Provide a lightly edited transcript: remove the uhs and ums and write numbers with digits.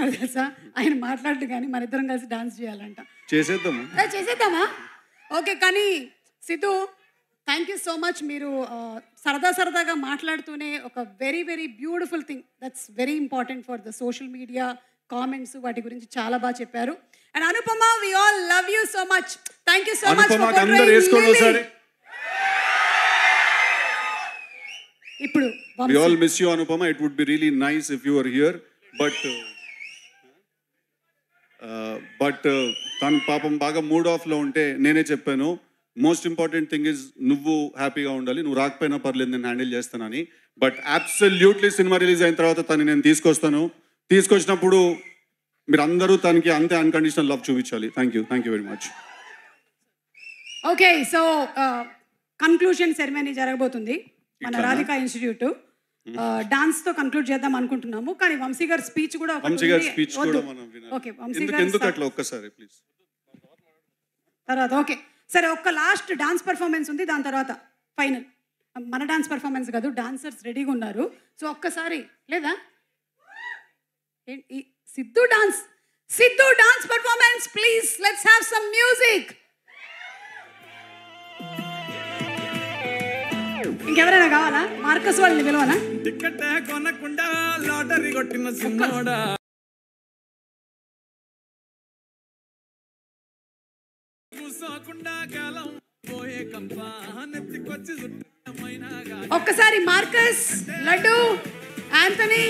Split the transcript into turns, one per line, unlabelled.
ఏమంటున్నారు తెలుసా, ఆయన మాట్లాడదు కానీ మన ఇద్దరం కలిసి డాన్స్ చేయాలంట. చేసేద్దామా? ఓకే. కానీ Siddhu, thank you so much. మీరు సరదాగా మాట్లాడుతూనే ఒక very very beautiful thing, that's very important for the social media comments, వాటి గురించి చాలా బాగా చెప్పారు. And Anupama, we all love you so much. Thank you so much. ఇప్పుడు
we all miss you Anupama. It would be really nice if you were here, but తను పాపం బాగా mood of లో ఉంటే నేనే చెప్పాను, మోస్ట్ ఇంపార్టెంట్ థింగ్ ఇస్ నువ్వు హ్యాపీగా ఉండాలి, నువ్వు రాకపోయినా పర్లేదు నేను హ్యాండిల్ చేస్తానని. బట్ అబ్సల్యూట్లీ సినిమా రిలీజ్ అయిన తర్వాత తను నేను తీసుకొచ్చినప్పుడు మీరు అందరూ తనకి అంతే అన్కండిషనల్ లవ్ చూపించాలి. Thank you very much.
Okay, so conclusion ceremony జరగబోతుంది మన రాధికా ఇన్స్టిట్యూట్. డాన్స్ తో కన్క్లూడ్ చేద్దాం అనుకుంటున్నాము, కానీ వంశీ గారి స్పీచ్ కూడా తర్వాత ఓకే సరే, ఒక్క లాస్ట్ డాన్స్ పర్ఫార్మెన్స్ ఉంది, దాని తర్వాత ఫైనల్. మన డాన్స్ పర్ఫార్మెన్స్ కాదు, డాన్సర్స్ రెడీగా ఉన్నారు. సో ఒక్కసారి లేదా Siddhu dance performance please, let's have some music. ఇంకెవరైనా కావాలా? మార్కస్ వాళ్ళని పిలవనా? టికెట్ కొనకుండా లాటరీ కొట్టిన సిన్నోడా, ఒక్కసారి మార్కస్, లడ్డు, ఆంథనీ